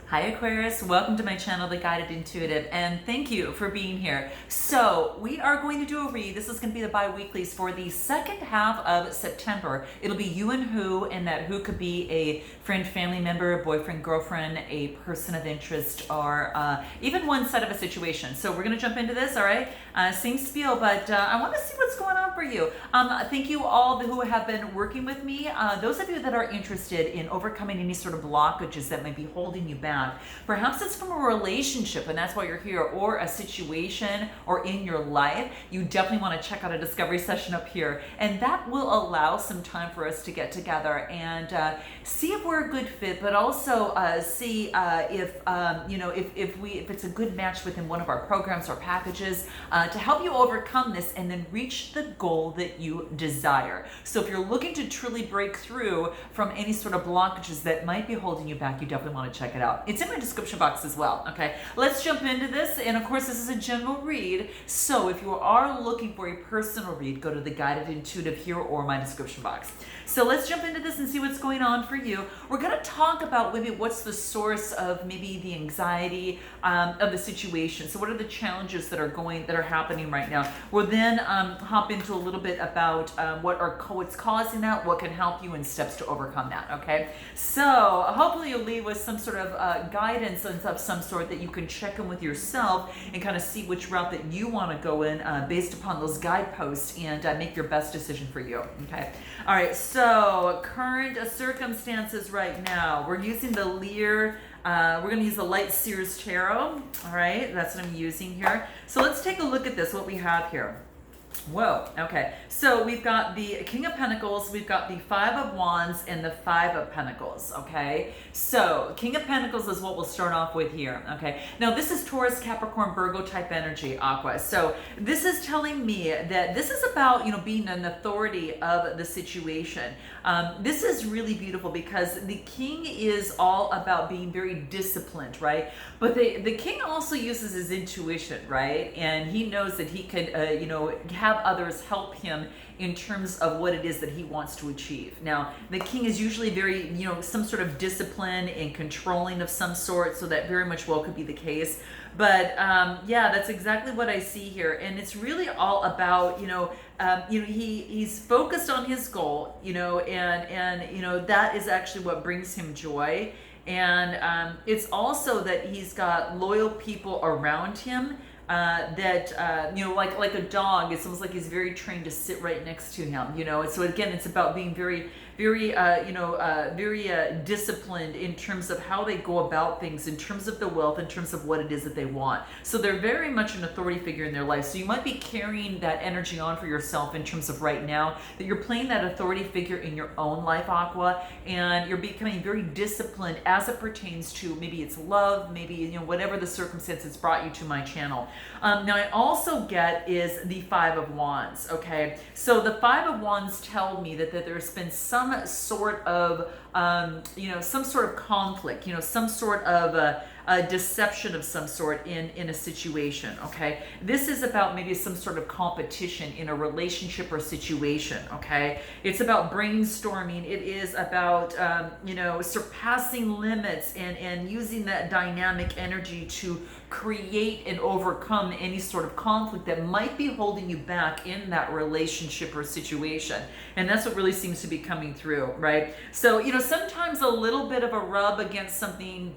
Hi Aquarius, welcome to my channel, The Guided Intuitive, and thank you for being here. So we are going to do a read. This is going to be the bi-weeklies for the second half of September. It'll be you and who, and that who could be a friend, family member, boyfriend, girlfriend, a person of interest, or even one side of a situation. So we're going to jump into this, all right? Same spiel, but I want to see what's going on for you. Thank you all who have been working with me. Those of you that are interested in overcoming any sort of blockages that might be holding you back. Perhaps it's from a relationship and that's why you're here, or a situation, or in your life. You definitely want to check out a discovery session up here, and that will allow some time for us to get together and see if we're a good fit, but also see if it's a good match within one of our programs or packages to help you overcome this and then reach the goal that you desire. So if you're looking to truly break through from any sort of blockages that might be holding you back, you definitely want to check it out. It's in my description box as well. Okay, let's jump into this. And of course, this is a general read. So if you are looking for a personal read, go to the Guided Intuitive here or my description box. So let's jump into this and see what's going on for you. We're going to talk about maybe what's the source of maybe the anxiety of the situation. So what are the challenges that are happening right now? We'll then hop into a little bit about what's causing that, what can help you, and steps to overcome that. Okay, so hopefully you'll leave with some sort of guidance of some sort that you can check in with yourself and kind of see which route that you want to go in based upon those guideposts, and make your best decision for you. Okay, all right, so current circumstances right now, we're using the Lear. We're going to use the Light Seers Tarot. All right, that's what I'm using here. So let's take a look at this, what we have here. Whoa, okay. So we've got the King of Pentacles, we've got the Five of Wands, and the Five of Pentacles, okay? So King of Pentacles is what we'll start off with here, okay? Now this is Taurus, Capricorn, Virgo type energy, Aqua. So this is telling me that this is about, being an authority of the situation. This is really beautiful because the King is all about being very disciplined, right? But the King also uses his intuition, right? And he knows that he could, have others help him in terms of what it is that he wants to achieve. Now, the King is usually very, some sort of discipline and controlling of some sort, so that very much well could be the case. But yeah, that's exactly what I see here, and it's really all about, he's focused on his goal, and that is actually what brings him joy. And it's also that he's got loyal people around him. Like a dog, it's almost like he's very trained to sit right next to him, So again, it's about being very, very, disciplined in terms of how they go about things, in terms of the wealth, in terms of what it is that they want. So they're very much an authority figure in their life. So you might be carrying that energy on for yourself in terms of right now, that you're playing that authority figure in your own life, Aqua, and you're becoming very disciplined as it pertains to maybe it's love, maybe, whatever the circumstances brought you to my channel. Now I also get is the Five of Wands, okay? So the Five of Wands tell me that there's been some sort of, some sort of conflict, some sort of a deception of some sort in a situation, okay? This is about maybe some sort of competition in a relationship or situation, okay? It's about brainstorming. It is about, surpassing limits and using that dynamic energy to create and overcome any sort of conflict that might be holding you back in that relationship or situation. And that's what really seems to be coming through, right? So, sometimes a little bit of a rub against something,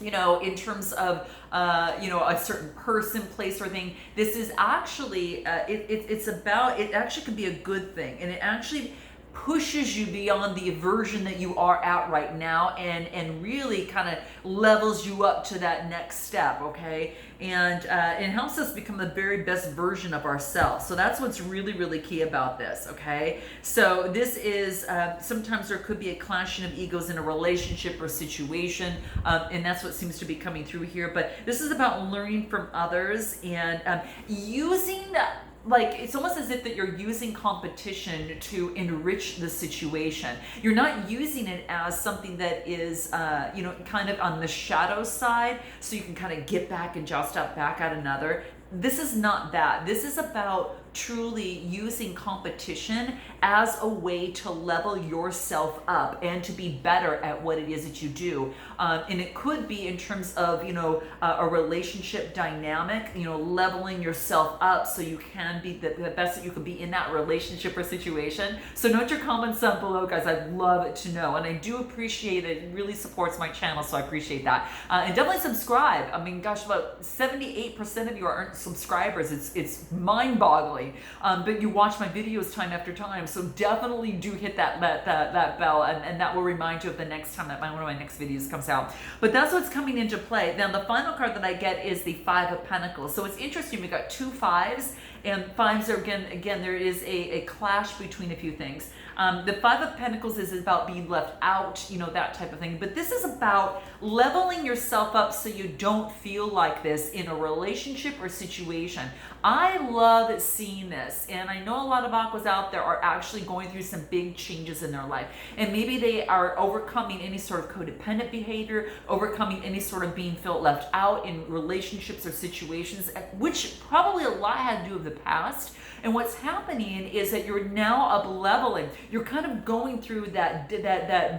in terms of, a certain person, place, or thing. This is actually, it actually could be a good thing. And it actually pushes you beyond the version that you are at right now, and really kind of levels you up to that next step, okay? And it helps us become the very best version of ourselves. So that's what's really, really key about this, okay? So this is, sometimes there could be a clashing of egos in a relationship or situation, and that's what seems to be coming through here. But this is about learning from others and using it's almost as if that you're using competition to enrich the situation. You're not using it as something that is, kind of on the shadow side, so you can kind of get back and joust out back at another. This is not that. This is about truly using competition as a way to level yourself up and to be better at what it is that you do. And it could be in terms of, a relationship dynamic, leveling yourself up so you can be the best that you can be in that relationship or situation. So note your comments down below, guys. I'd love to know. And I do appreciate it. It really supports my channel, so I appreciate that. And definitely subscribe. I mean, gosh, about 78% of you aren't subscribers. It's mind-boggling. But you watch my videos time after time, so definitely do hit that bell, and that will remind you of the next time that one of my next videos comes out. But that's what's coming into play. Now, the final card that I get is the Five of Pentacles. So it's interesting. We got two fives, and fives are again there is a clash between a few things. The Five of Pentacles is about being left out, that type of thing. But this is about leveling yourself up so you don't feel like this in a relationship or situation. I love seeing this, and I know a lot of Aquas out there are actually going through some big changes in their life, and maybe they are overcoming any sort of codependent behavior, overcoming any sort of being felt left out in relationships or situations, which probably a lot had to do with the past. And what's happening is that you're now up leveling. You're kind of going through that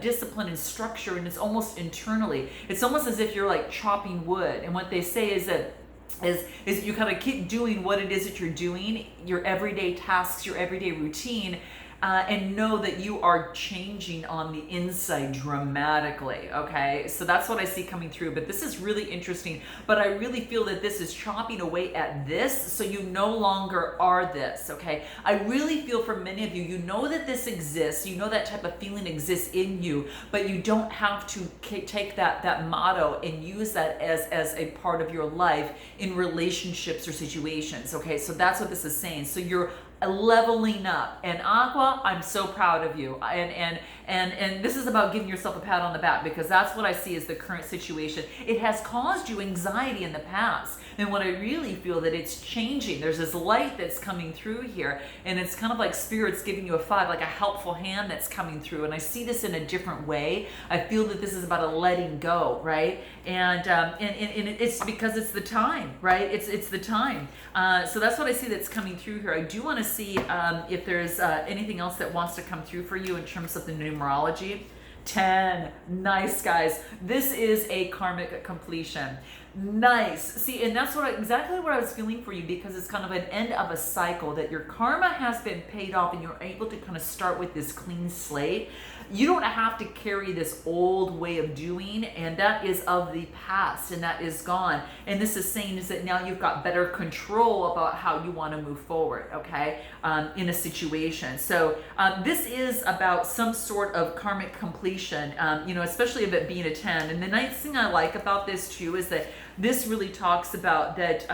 discipline and structure, and it's almost internally. It's almost as if you're like chopping wood. And what they say is that is you kind of keep doing what it is that you're doing, your everyday tasks, your everyday routine, and know that you are changing on the inside dramatically, okay? So that's what I see coming through, but this is really interesting. But I really feel that this is chopping away at this, so you no longer are this, okay? I really feel for many of you, you know that this exists, you know that type of feeling exists in you, but you don't have to take that motto and use that as a part of your life in relationships or situations, okay? So that's what this is saying. So you're leveling up. And Aqua, I'm so proud of you. And this is about giving yourself a pat on the back, because that's what I see as the current situation. It has caused you anxiety in the past. And what I really feel that it's changing. There's this light that's coming through here, and it's kind of like Spirit's giving you a five, like a helpful hand that's coming through. And I see this in a different way. I feel that this is about a letting go, right? And it's because it's the time, right? It's the time. So that's what I see that's coming through here. I do want to see if there's anything else that wants to come through for you in terms of the numerology. 10. Nice, guys. This is a karmic completion. Nice. See, and that's exactly what I was feeling for you, because it's kind of an end of a cycle, that your karma has been paid off and you're able to kind of start with this clean slate. You don't have to carry this old way of doing, and that is of the past, and that is gone. And this is saying is that now you've got better control about how you want to move forward, okay, in a situation. So this is about some sort of karmic completion, especially of it being a 10. And the nice thing I like about this too is that this really talks about that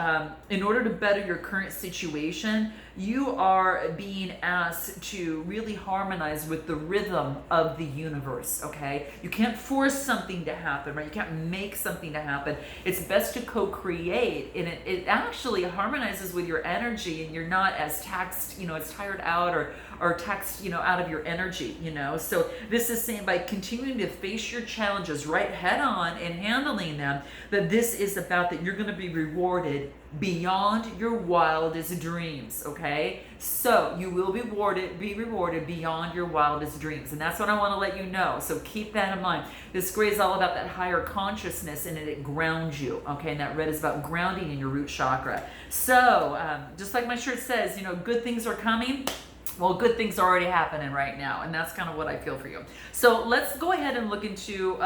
in order to better your current situation, you are being asked to really harmonize with the rhythm of the universe, okay? You can't force something to happen, right? You can't make something to happen. It's best to co-create, and it actually harmonizes with your energy, and you're not as taxed, as tired out or taxed, out of your energy, So this is saying by continuing to face your challenges right head on and handling them, that this is about that you're going to be rewarded beyond your wildest dreams, okay? So you will be rewarded beyond your wildest dreams, and that's what I want to let you know. So keep that in mind. This gray is all about that higher consciousness, and it grounds you, okay? And that red is about grounding in your root chakra. So just like my shirt says, good things are coming. Well, good things are already happening right now, and that's kind of what I feel for you. So let's go ahead and look into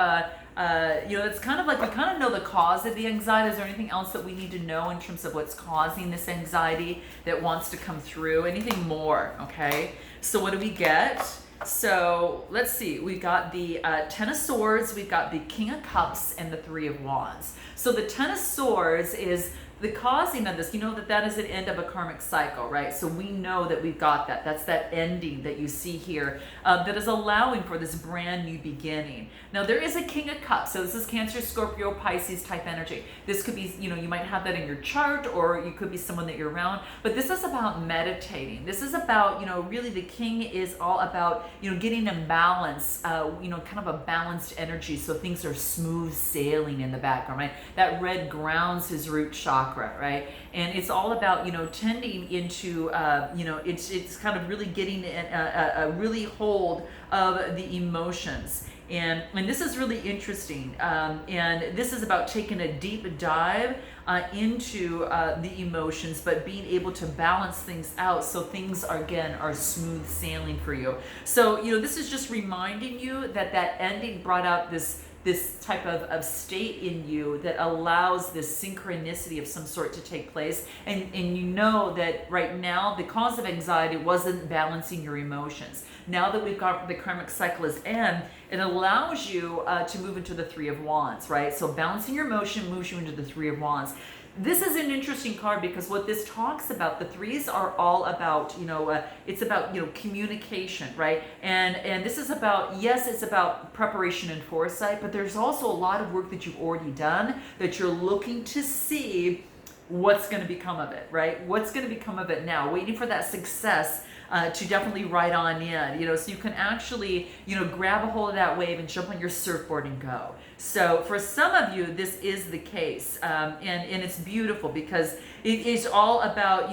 it's kind of like we kind of know the cause of the anxiety. Is there anything else that we need to know in terms of what's causing this anxiety that wants to come through? Anything more? Okay. So what do we get? So let's see. We got the Ten of Swords, we've got the King of Cups, and the Three of Wands. So the Ten of Swords is the causing of this. That is an end of a karmic cycle, right? So we know that we've got that. That's that ending that you see here that is allowing for this brand new beginning. Now there is a King of Cups. So this is Cancer, Scorpio, Pisces type energy. This could be, you might have that in your chart, or you could be someone that you're around. But this is about meditating. This is about, really the King is all about, getting in balance, kind of a balanced energy, so things are smooth sailing in the background, right? That red grounds his root chakra. chakra, right? And it's all about, tending into, it's kind of really getting a really hold of the emotions. And this is really interesting. And this is about taking a deep dive into the emotions, but being able to balance things out so things are smooth sailing for you. So, this is just reminding you that ending brought out this type of state in you that allows this synchronicity of some sort to take place. And that right now, the cause of anxiety wasn't balancing your emotions. Now that we've got the karmic cycle is end, it allows you to move into the Three of Wands, right? So balancing your emotion moves you into the Three of Wands. This is an interesting card because what this talks about, the threes are all about, it's about, communication, right? And this is about, yes, it's about preparation and foresight, but there's also a lot of work that you've already done that you're looking to see what's going to become of it, right? What's going to become of it now, waiting for that success to definitely ride on in, so you can actually, grab a hold of that wave and jump on your surfboard and go. So for some of you, this is the case, and it's beautiful because it is all about,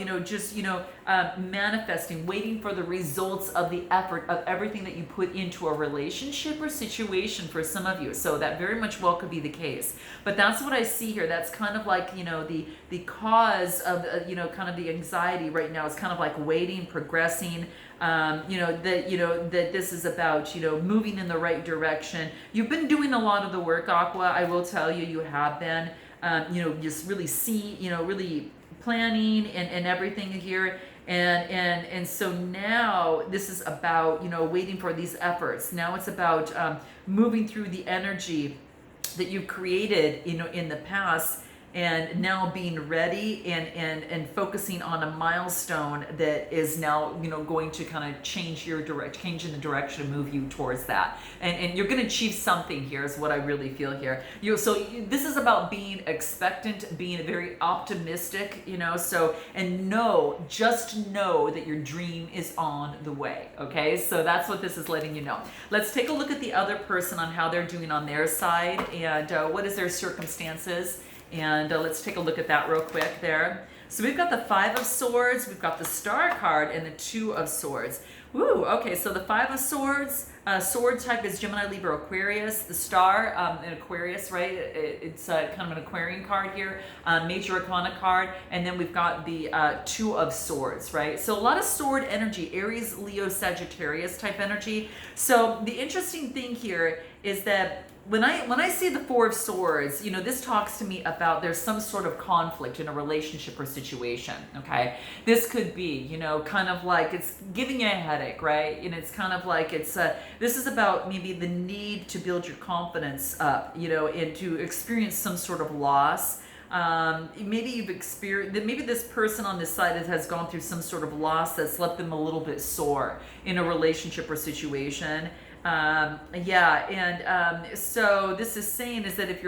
manifesting, waiting for the results of the effort of everything that you put into a relationship or situation for some of you. So that very much well could be the case. But that's what I see here. That's kind of like, the cause of, kind of the anxiety right now is kind of like waiting, progressing, that this is about, moving in the right direction. You've been doing a lot of the work, Aqua. I will tell you, you have been, just really really planning and everything here. And so now this is about, waiting for these efforts. Now it's about moving through the energy that you've created, in the past, and now being ready and focusing on a milestone that is now, going to kind of change in the direction to move you towards that. And you're going to achieve something here is what I really feel here. This is about being expectant, being very optimistic, and just know that your dream is on the way. Okay. So that's what this is letting you know. Let's take a look at the other person on how they're doing on their side and what is their circumstances. And let's take a look at that real quick there. So we've got the Five of Swords, we've got the Star card, and the Two of Swords. Woo, okay, so the Five of Swords, sword type is Gemini, Libra, Aquarius. The Star, in Aquarius, right? It's kind of an Aquarian card here, Major Arcana card. And then we've got the Two of Swords, right? So a lot of sword energy, Aries, Leo, Sagittarius type energy. So the interesting thing here is that when I see the Four of Swords, this talks to me about there's some sort of conflict in a relationship or situation, okay? This could be, kind of like it's giving you a headache, right? And it's kind of like this is about maybe the need to build your confidence up, and to experience some sort of loss. Maybe you've experienced, maybe this person on this side has gone through some sort of loss that's left them a little bit sore in a relationship or situation. So this is saying is that if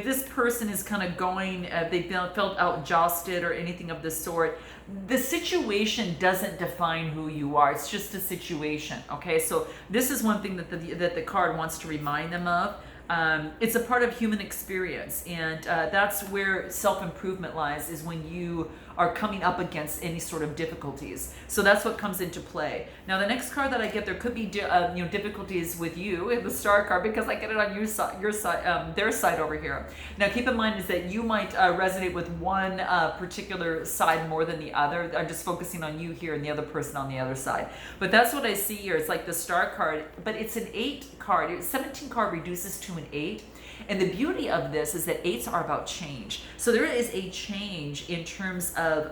this person is kind of going, they've felt outjosted or anything of the sort, the situation doesn't define who you are. It's just a situation. Okay. So this is one thing that the card wants to remind them of. It's a part of human experience, and that's where self-improvement lies, is when you are coming up against any sort of difficulties. So that's what comes into play. Now the next card that I get, there could be difficulties with you in the Star card, because I get it on your side, their side over here. Now keep in mind is that you might resonate with one particular side more than the other. I'm just focusing on you here and the other person on the other side. But that's what I see here. It's like the Star card, but it's an 8 card. 17 card reduces to an 8. And the beauty of this is that 8s are about change. So there is a change in terms of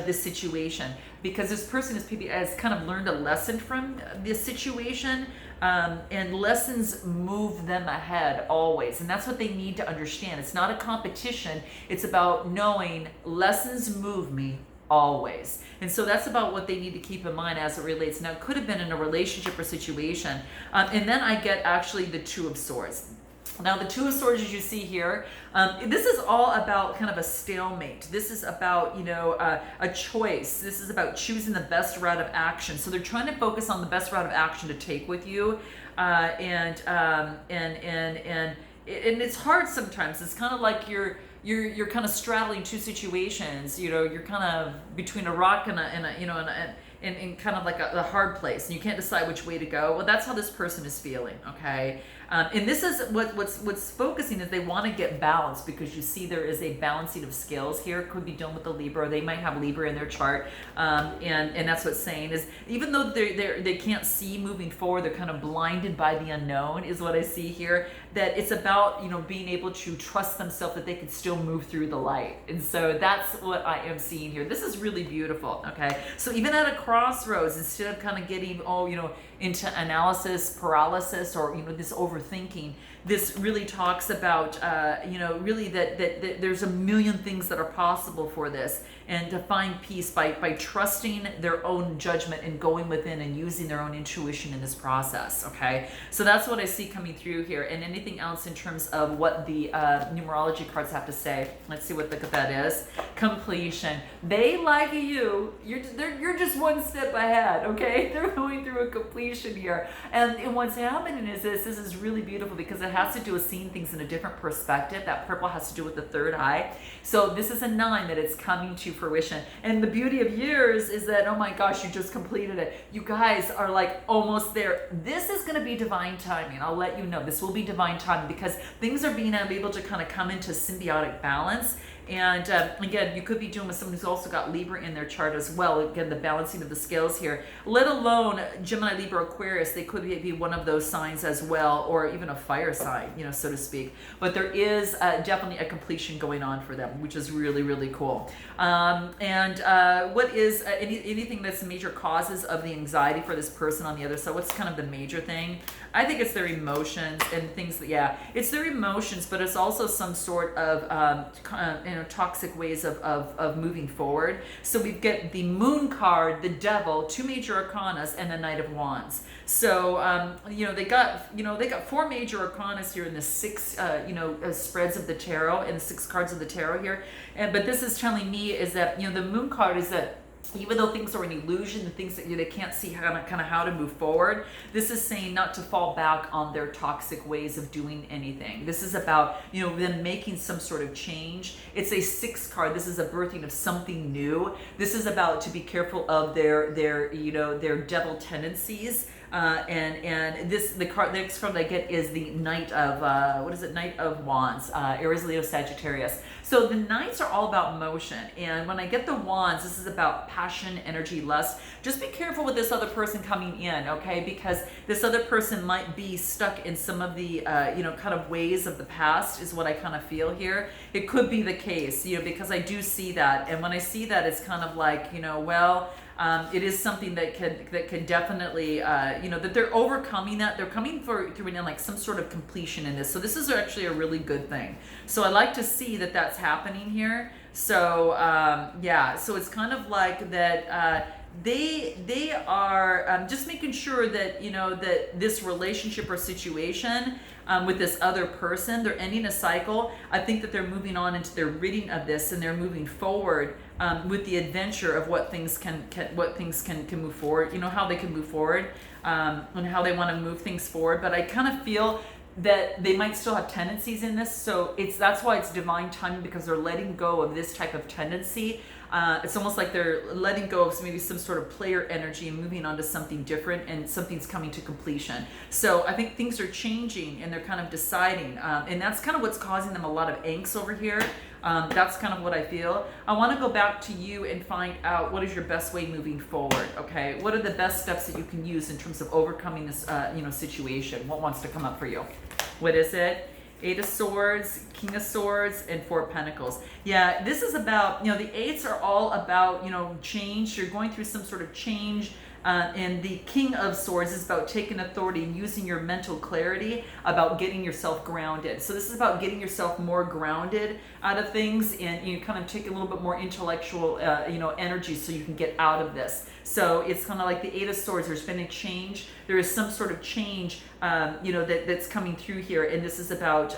this situation, because this person has kind of learned a lesson from this situation, and lessons move them ahead always. And that's what they need to understand. It's not a competition. It's about knowing lessons move me always. And so that's about what they need to keep in mind as it relates. Now, it could have been in a relationship or situation. And then I get actually the Two of Swords. Now, the Two of Swords, as you see here, this is all about kind of a stalemate. This is about, a choice. This is about choosing the best route of action. So they're trying to focus on the best route of action to take with you, and and it's hard sometimes. It's kind of like you're kind of straddling two situations. You know, you're kind of between a rock and a you know and in kind of like a hard place, and you can't decide which way to go. Well, that's how this person is feeling, okay? And this is what's focusing is they want to get balance, because you see there is a balancing of scales here. It could be done with the Libra. They might have Libra in their chart, and that's what's saying is, even though they can't see moving forward, they're kind of blinded by the unknown, is what I see here. That it's about, you know, being able to trust themselves that they can still move through the light. And so that's what I am seeing here. This is really beautiful, okay? So even at a crossroads, instead of kind of getting, you know, into analysis paralysis, or, you know, this overthinking, this really talks about, you know, really that there's a million things that are possible for this, and to find peace by trusting their own judgment and going within and using their own intuition in this process, okay? So that's what I see coming through here. And anything else in terms of what the numerology cards have to say? Let's see what that is. Completion. They, like you, you're just one step ahead, okay? They're going through a completion here. And what's happening is this is really beautiful, because it has to do with seeing things in a different perspective. That purple has to do with the third eye. So this is a 9 that it's coming to fruition. And the beauty of years is that, oh my gosh, you just completed it. You guys are like almost there. This is going to be divine timing. I'll let you know. This will be divine timing, because things are being able to kind of come into symbiotic balance. And again, you could be doing with someone who's also got Libra in their chart as well. Again, the balancing of the scales here, let alone Gemini, Libra, Aquarius. They could be one of those signs as well, or even a fire sign, you know, so to speak. But there is definitely a completion going on for them, which is really, really cool. What is anything that's the major causes of the anxiety for this person on the other side? What's kind of the major thing? I think it's their emotions and things that, yeah, it's their emotions, but it's also some sort of, you know, toxic ways of moving forward. So we get the Moon card, the Devil, 2 major arcanas, and the Knight of Wands. So, you know, they got 4 major arcanas here in the 6, you know, spreads of the tarot, and the 6 cards of the tarot here. But this is telling me is that, you know, the Moon card is that even though things are an illusion, the things that they can't see kind of how to move forward, this is saying not to fall back on their toxic ways of doing anything. This is about, you know, them making some sort of change. It's a 6 card. This is a birthing of something new. This is about to be careful of their you know, their devil tendencies. And this, the next card I get is the Knight of, Knight of Wands, Aries, Leo, Sagittarius. So the Knights are all about motion. And when I get the Wands, this is about passion, energy, lust. Just be careful with this other person coming in, okay? Because this other person might be stuck in some of the, you know, kind of ways of the past, is what I kind of feel here. It could be the case, you know, because I do see that. And when I see that, it's kind of like, you know, well, it is something that can definitely, you know, that they're overcoming that. They're coming through in like some sort of completion in this. So this is actually a really good thing. So I like to see that that's happening here. So yeah, so it's kind of like that. They are just making sure that, you know, that this relationship or situation with this other person, they're ending a cycle. I think that they're moving on into their reading of this, and they're moving forward with the adventure of what things can move forward. You know, how they can move forward and how they want to move things forward. But I kind of feel that they might still have tendencies in this, so that's why it's divine timing, because they're letting go of this type of tendency. It's almost like they're letting go of maybe some sort of player energy and moving on to something different, and something's coming to completion. So I think things are changing, and they're kind of deciding, and that's kind of what's causing them a lot of angst over here. That's kind of what I feel. I want to go back to you and find out what is your best way moving forward. Okay, what are the best steps that you can use in terms of overcoming this, you know, situation? What wants to come up for you? What is it? 8 of Swords, King of Swords, and 4 of Pentacles. Yeah, this is about, you know, the 8s are all about, you know, change. You're going through some sort of change. And the King of Swords is about taking authority and using your mental clarity, about getting yourself grounded. So this is about getting yourself more grounded out of things, and you kind of take a little bit more intellectual, you know, energy, so you can get out of this. So it's kind of like the 8 of Swords. There's been a change. There is some sort of change that's coming through here. And this is about,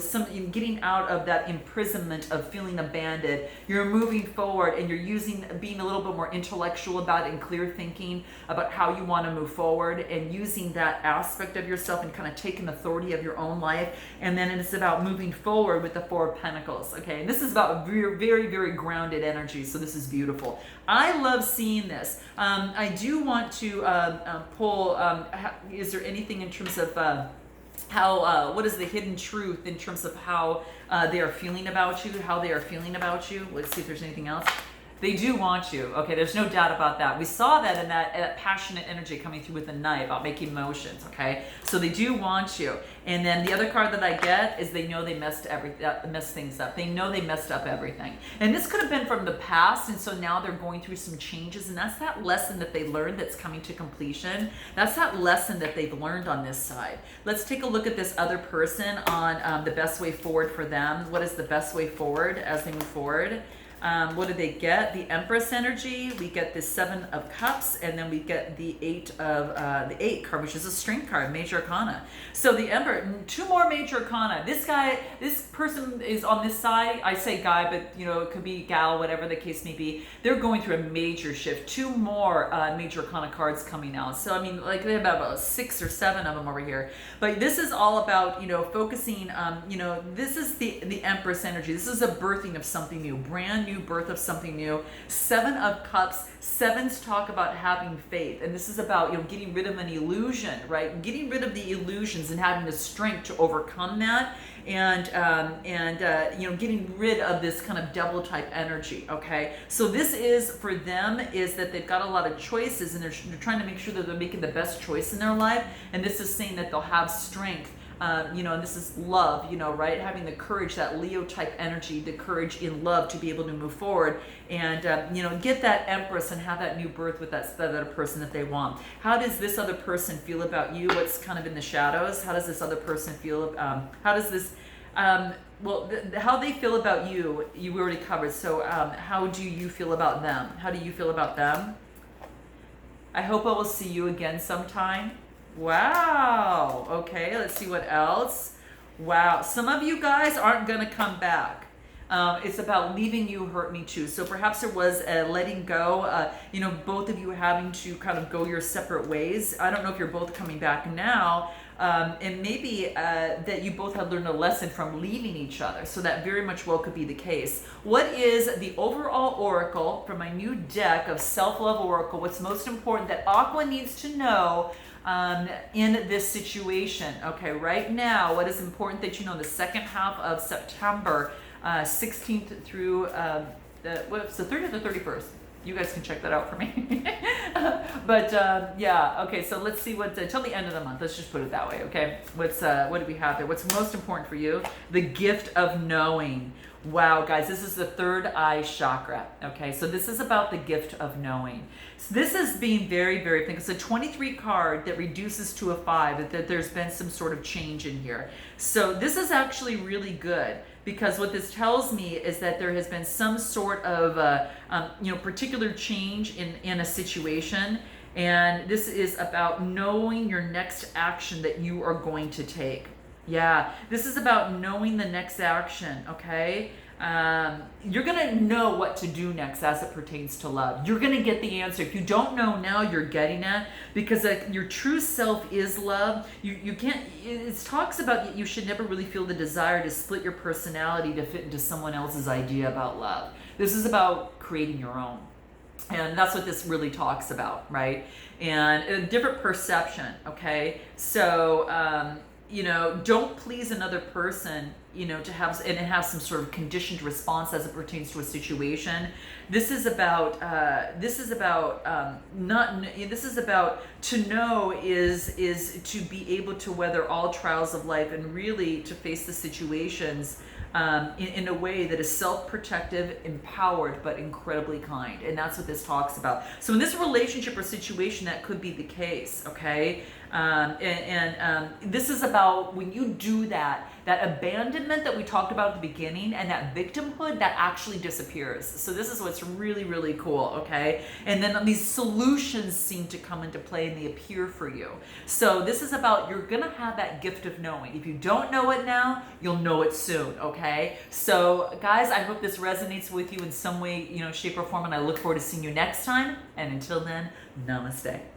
some getting out of that imprisonment of feeling abandoned. You're moving forward, and you're being a little bit more intellectual about it, and clear thinking about how you want to move forward, and using that aspect of yourself and kind of taking authority of your own life. And then it's about moving forward with the Four of Pentacles. Okay, and this is about very, very, very grounded energy. So this is beautiful. I love seeing this. I do want to pull. Is there anything in terms of how? What is the hidden truth in terms of how they are feeling about you? How they are feeling about you? Let's see if there's anything else. They do want you. Okay, there's no doubt about that. We saw that in that passionate energy coming through with the Knight about making motions. Okay, so they do want you. And then the other card that I get is they know they messed things up. They know they messed up everything. And this could have been from the past, and so now they're going through some changes. And that's that lesson that they learned that's coming to completion. That's that lesson that they've learned on this side. Let's take a look at this other person on the best way forward for them. What is the best way forward as they move forward? What do they get? The Empress energy. We get the Seven of Cups, and then we get the Eight card, which is a Strength card, Major Arcana. So the Emperor, 2 more Major Arcana. This person is on this side. I say guy, but it could be gal, whatever the case may be. They're going through a major shift. 2 more Major Arcana cards coming out. So I mean, like they have about 6 or 7 of them over here. But this is all about focusing. This is the Empress energy. This is a birthing of something new, brand new birth of something new. 7 of Cups. 7s talk about having faith, and this is about getting rid of an illusion, right? Getting rid of the illusions and having the strength to overcome that, and getting rid of this kind of devil type energy. Okay, so this is for them is that they've got a lot of choices, and they're trying to make sure that they're making the best choice in their life, and this is saying that they'll have strength. And this is love, right? Having the courage, that Leo type energy, the courage in love to be able to move forward and, get that Empress and have that new birth with that other person that they want. How does this other person feel about you? What's kind of in the shadows? How does this other person feel? How does this, how they feel about you, you already covered. So how do you feel about them? How do you feel about them? I hope I will see you again sometime. Wow. Okay, let's see what else. Wow. Some of you guys aren't going to come back. It's about leaving you hurt me too. So perhaps there was a letting go, both of you having to kind of go your separate ways. I don't know if you're both coming back now. And maybe that you both have learned a lesson from leaving each other. So that very much well could be the case. What is the overall oracle from my new deck of self-love oracle? What's most important that Aqua needs to know in this situation? Okay, right now, what is important that you know in the second half of September, 16th through the 30th or 31st? You guys can check that out for me. But okay, so let's see what till the end of the month. Let's just put it that way, okay? What do we have there? What's most important for you? The gift of knowing. Wow, guys, this is the third eye chakra. Okay, so this is about the gift of knowing. So this is being very, very think. It's a 23 card that reduces to a 5. That there's been some sort of change in here. So this is actually really good, because what this tells me is that there has been some sort of particular change in a situation, and this is about knowing your next action that you are going to take. Yeah, this is about knowing the next action. Okay, you're gonna know what to do next as it pertains to love. You're gonna get the answer. If you don't know now, you're getting it, because your true self is love. You can't. It talks about you should never really feel the desire to split your personality to fit into someone else's idea about love. This is about creating your own. And that's what this really talks about, right? And a different perception. Okay, so don't please another person, to have, and it has some sort of conditioned response as it pertains to a situation. This is about to know is to be able to weather all trials of life and really to face the situations in a way that is self-protective, empowered, but incredibly kind. And that's what this talks about. So in this relationship or situation, that could be the case, okay? This is about about when you do that, that abandonment that we talked about at the beginning and that victimhood, that actually disappears. So this is what's really, really cool, okay? And then these solutions seem to come into play and they appear for you. So this is about, you're gonna have that gift of knowing. If you don't know it now, you'll know it soon, okay? So guys, I hope this resonates with you in some way, shape or form, and I look forward to seeing you next time. And until then, namaste.